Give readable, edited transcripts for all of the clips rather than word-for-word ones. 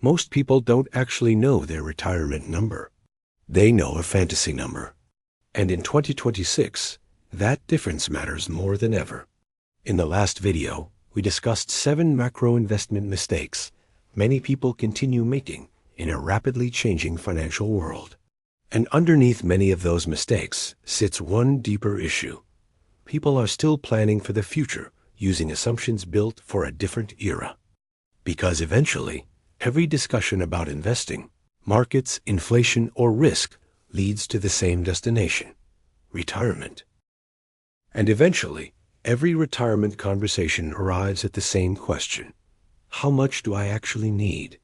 Most people don't actually know their retirement number. They know a fantasy number. And in 2026, that difference matters more than ever. In the last video, we discussed 7 macro investment mistakes many people continue making in a rapidly changing financial world. And underneath many of those mistakes sits one deeper issue. People are still planning for the future using assumptions built for a different era. Because eventually, every discussion about investing, markets, inflation, or risk leads to the same destination: retirement. And eventually, every retirement conversation arrives at the same question: how much do I actually need?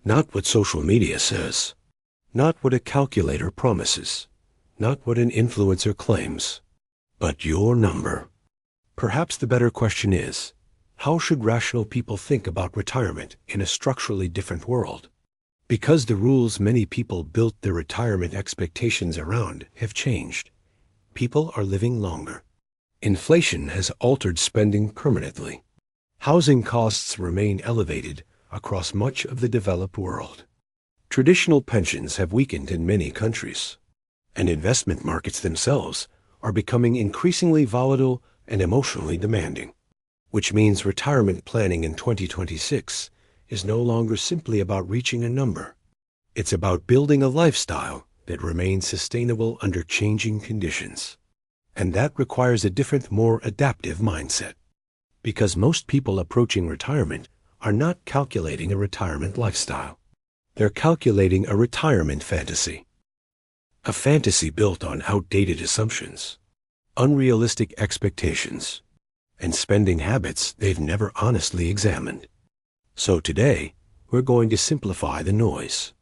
Not what social media says, not what a calculator promises, not what an influencer claims, but your number. Perhaps the better question is, how should rational people think about retirement in a structurally different world? Because the rules many people built their retirement expectations around have changed. People are living longer. Inflation has altered spending permanently. Housing costs remain elevated across much of the developed world. Traditional pensions have weakened in many countries, and investment markets themselves are becoming increasingly volatile and emotionally demanding, which means retirement planning in 2026 is no longer simply about reaching a number. It's about building a lifestyle that remains sustainable under changing conditions. And that requires a different, more adaptive mindset. Because most people approaching retirement are not calculating a retirement lifestyle. They're calculating a retirement fantasy. A fantasy built on outdated assumptions, unrealistic expectations, and spending habits they've never honestly examined. So today, we're going to simplify the noise.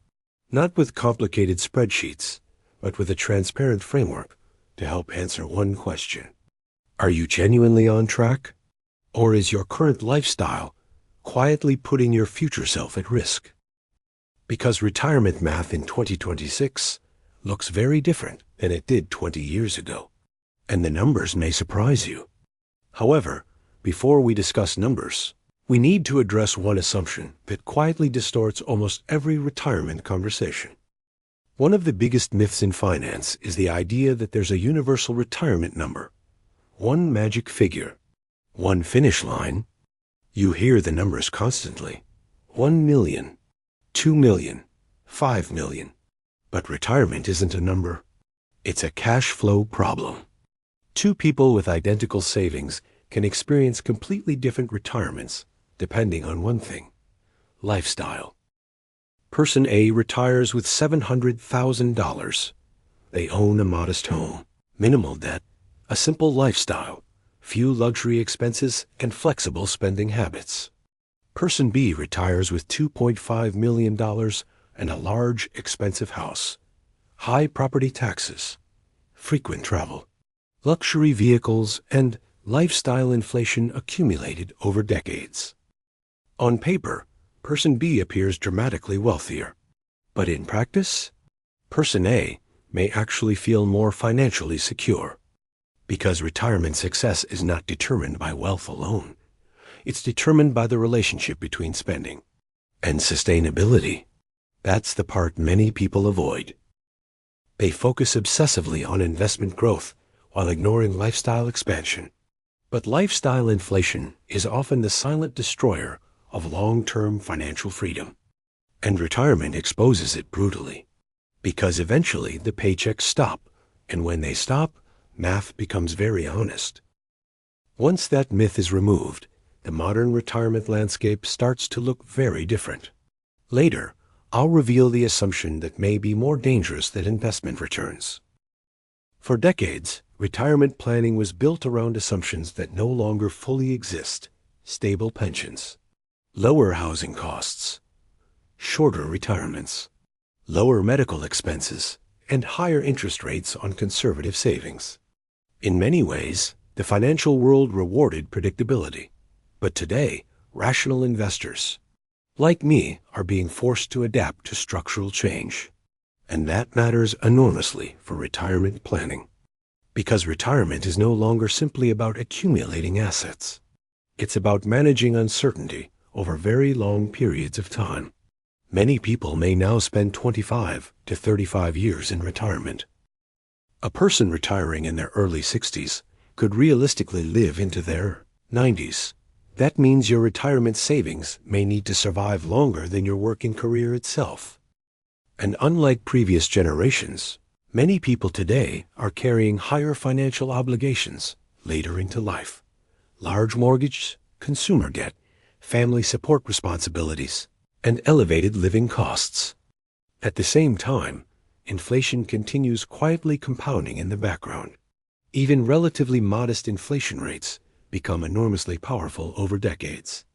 Not with complicated spreadsheets, but with a transparent framework to help answer one question. Are you genuinely on track? Or is your current lifestyle quietly putting your future self at risk? Because retirement math in 2026 looks very different than it did 20 years ago, and the numbers may surprise you. However, before we discuss numbers, we need to address one assumption that quietly distorts almost every retirement conversation. One of the biggest myths in finance is the idea that there's a universal retirement number, one magic figure, one finish line. You hear the numbers constantly: 1 million, 2 million, 5 million. But retirement isn't a number. It's a cash flow problem. Two people with identical savings can experience completely different retirements depending on one thing: lifestyle. Person A retires with $700,000. They own a modest home, minimal debt, a simple lifestyle, few luxury expenses, and flexible spending habits. Person B retires with $2.5 million and a large, expensive house, high property taxes, frequent travel, luxury vehicles, and lifestyle inflation accumulated over decades. On paper, Person B appears dramatically wealthier, but in practice, Person A may actually feel more financially secure. Because retirement success is not determined by wealth alone. It's determined by the relationship between spending and sustainability. That's the part many people avoid. They focus obsessively on investment growth while ignoring lifestyle expansion. But lifestyle inflation is often the silent destroyer of long-term financial freedom. And retirement exposes it brutally. Because eventually the paychecks stop, and when they stop, math becomes very honest. Once that myth is removed, the modern retirement landscape starts to look very different. Later, I'll reveal the assumption that may be more dangerous than investment returns. For decades, retirement planning was built around assumptions that no longer fully exist: stable pensions, lower housing costs, shorter retirements, lower medical expenses, and higher interest rates on conservative savings. In many ways, the financial world rewarded predictability. But today, rational investors, like me, are being forced to adapt to structural change. And that matters enormously for retirement planning. Because retirement is no longer simply about accumulating assets. It's about managing uncertainty over very long periods of time. Many people may now spend 25 to 35 years in retirement. A person retiring in their early 60s could realistically live into their 90s. That means your retirement savings may need to survive longer than your working career itself. And unlike previous generations, many people today are carrying higher financial obligations later into life. Large mortgages, consumer debt, family support responsibilities, and elevated living costs. At the same time, inflation continues quietly compounding in the background. Even relatively modest inflation rates become enormously powerful over decades,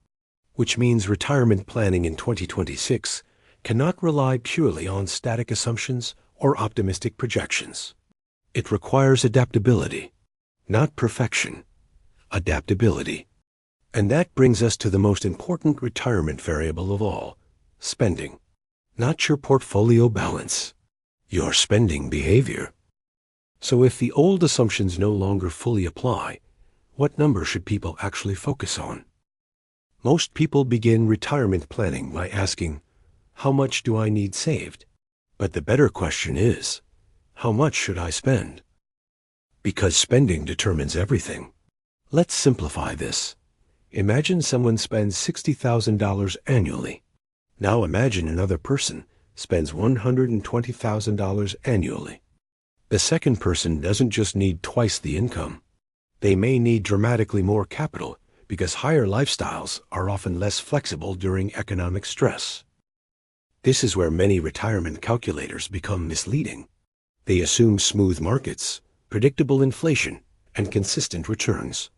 which means retirement planning in 2026 cannot rely purely on static assumptions or optimistic projections. It requires adaptability, not perfection, adaptability. And that brings us to the most important retirement variable of all, spending. Not your portfolio balance, your spending behavior. So if the old assumptions no longer fully apply, what number should people actually focus on? Most people begin retirement planning by asking, how much do I need saved? But the better question is, how much should I spend? Because spending determines everything. Let's simplify this. Imagine someone spends $60,000 annually. Now imagine another person spends $120,000 annually. The second person doesn't just need twice the income. They may need dramatically more capital because higher lifestyles are often less flexible during economic stress. This is where many retirement calculators become misleading. They assume smooth markets, predictable inflation, and consistent returns.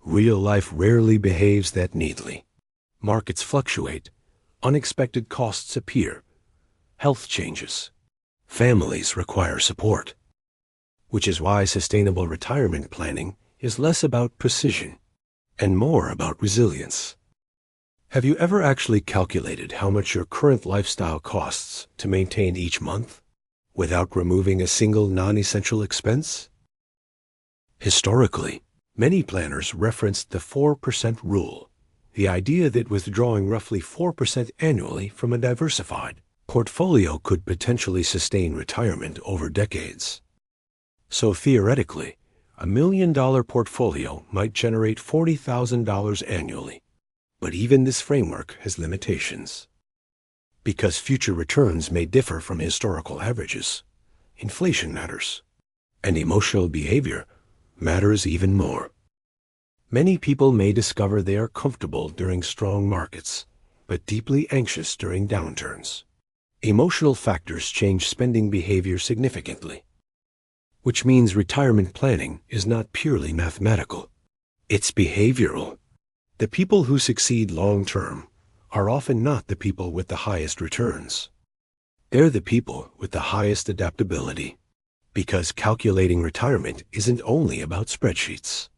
Real life rarely behaves that neatly. Markets fluctuate, unexpected costs appear, health changes, families require support. Which is why sustainable retirement planning is less about precision and more about resilience. Have you ever actually calculated how much your current lifestyle costs to maintain each month without removing a single non-essential expense? Historically, many planners referenced the 4% rule, the idea that withdrawing roughly 4% annually from a diversified portfolio could potentially sustain retirement over decades. So theoretically, $1 million portfolio might generate $40,000 annually. But even this framework has limitations. Because future returns may differ from historical averages, inflation matters, and emotional behavior matters even more. Many people may discover they are comfortable during strong markets, but deeply anxious during downturns. Emotional factors change spending behavior significantly, which means retirement planning is not purely mathematical. It's behavioral. The people who succeed long-term are often not the people with the highest returns. They're the people with the highest adaptability, because calculating retirement isn't only about spreadsheets.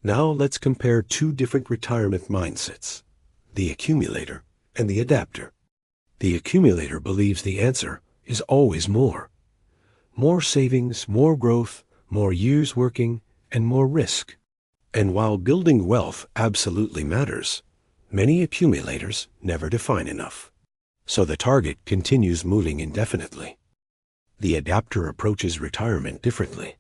Now let's compare two different retirement mindsets, the accumulator and the adapter. The accumulator believes the answer is always more. More savings, more growth, more years working, and more risk. And while building wealth absolutely matters, many accumulators never define enough. So the target continues moving indefinitely. The adapter approaches retirement differently.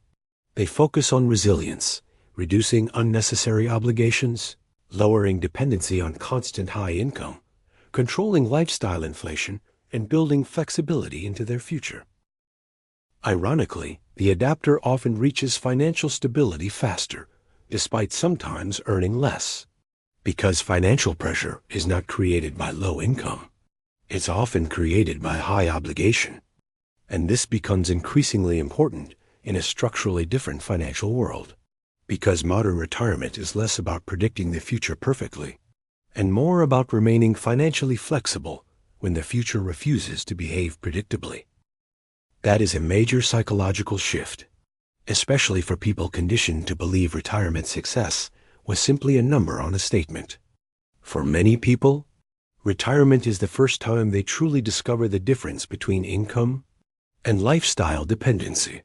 They focus on resilience, reducing unnecessary obligations, lowering dependency on constant high income, controlling lifestyle inflation, and building flexibility into their future. Ironically, the adapter often reaches financial stability faster, despite sometimes earning less. Because financial pressure is not created by low income. It's often created by high obligation. And this becomes increasingly important in a structurally different financial world. Because modern retirement is less about predicting the future perfectly, and more about remaining financially flexible when the future refuses to behave predictably. That is a major psychological shift, especially for people conditioned to believe retirement success was simply a number on a statement. For many people, retirement is the first time they truly discover the difference between income and lifestyle dependency.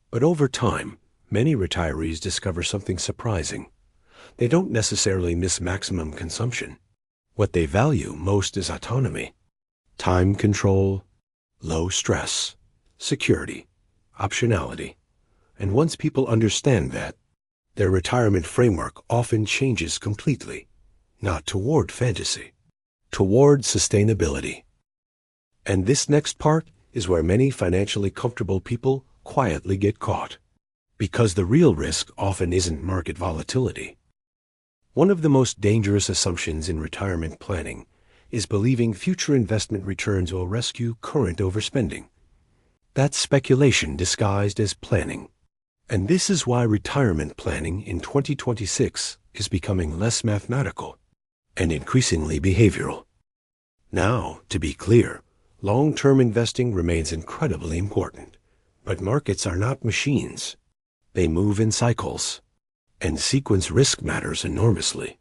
But over time, many retirees discover something surprising. They don't necessarily miss maximum consumption. What they value most is autonomy. time control, low stress, security, optionality. And once people understand that, their retirement framework often changes completely, not toward fantasy, toward sustainability. And this next part is where many financially comfortable people quietly get caught, because the real risk often isn't market volatility. One of the most dangerous assumptions in retirement planning is believing future investment returns will rescue current overspending. That's speculation disguised as planning. And this is why retirement planning in 2026 is becoming less mathematical and increasingly behavioral. Now, to be clear, long-term investing remains incredibly important, but markets are not machines. They move in cycles, and sequence risk matters enormously.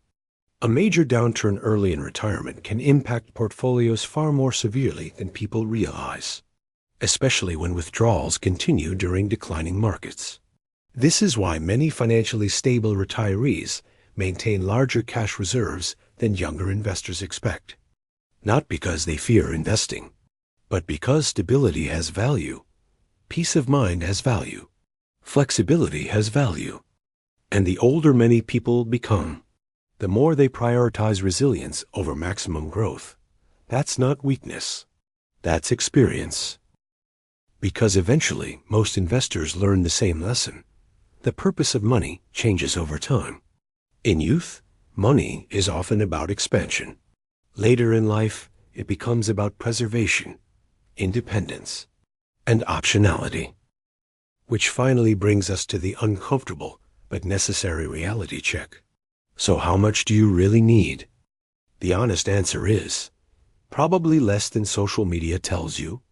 A major downturn early in retirement can impact portfolios far more severely than people realize, especially when withdrawals continue during declining markets. This is why many financially stable retirees maintain larger cash reserves than younger investors expect. Not because they fear investing, but because stability has value, peace of mind has value, flexibility has value. And the older many people become, the more they prioritize resilience over maximum growth. That's not weakness. That's experience. Because eventually, most investors learn the same lesson. The purpose of money changes over time. In youth, money is often about expansion. Later in life, it becomes about preservation, independence, and optionality. Which finally brings us to the uncomfortable but necessary reality check. So how much do you really need? The honest answer is, probably less than social media tells you,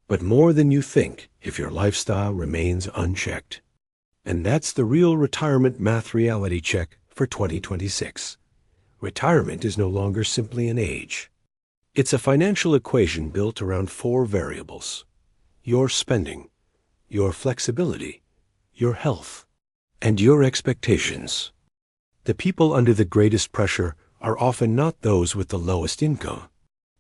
but more than you think if your lifestyle remains unchecked. And that's the real retirement math reality check for 2026. Retirement is no longer simply an age. It's a financial equation built around 4 variables: your spending, your flexibility, your health, and your expectations. The people under the greatest pressure are often not those with the lowest income.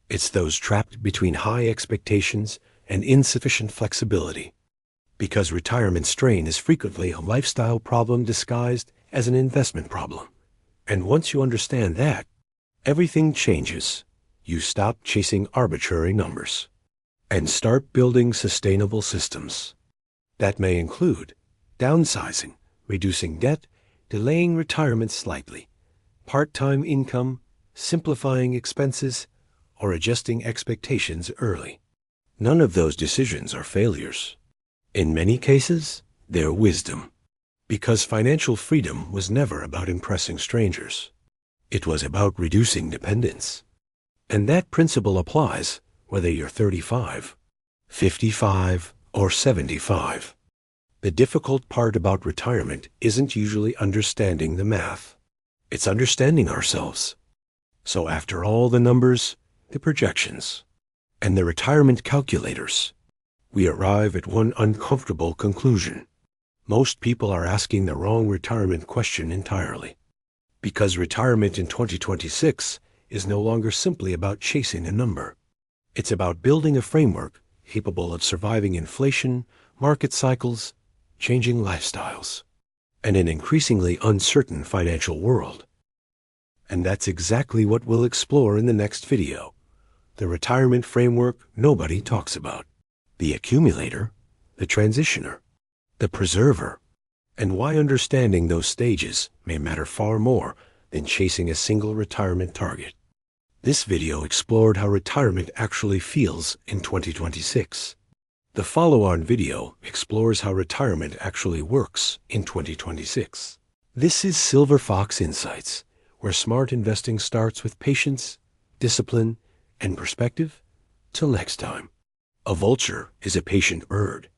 It's those trapped between high expectations and insufficient flexibility. Because retirement strain is frequently a lifestyle problem disguised as an investment problem. And once you understand that, everything changes. You stop chasing arbitrary numbers and start building sustainable systems. That may include downsizing, reducing debt, delaying retirement slightly, part-time income, simplifying expenses, or adjusting expectations early. None of those decisions are failures. In many cases, they're wisdom. Because financial freedom was never about impressing strangers. It was about reducing dependence. And that principle applies whether you're 35, 55, or 75. The difficult part about retirement isn't usually understanding the math. It's understanding ourselves. So after all the numbers, the projections, and the retirement calculators, we arrive at one uncomfortable conclusion. Most people are asking the wrong retirement question entirely. Because retirement in 2026 is no longer simply about chasing a number. It's about building a framework capable of surviving inflation, market cycles, changing lifestyles, and an increasingly uncertain financial world. And that's exactly what we'll explore in the next video. The retirement framework nobody talks about. The accumulator, the transitioner, the preserver, and why understanding those stages may matter far more than chasing a single retirement target. This video explored how retirement actually feels in 2026. The follow-on video explores how retirement actually works in 2026. This is Silver Fox Insights, where smart investing starts with patience, discipline, and perspective. Till next time. A vulture is a patient bird.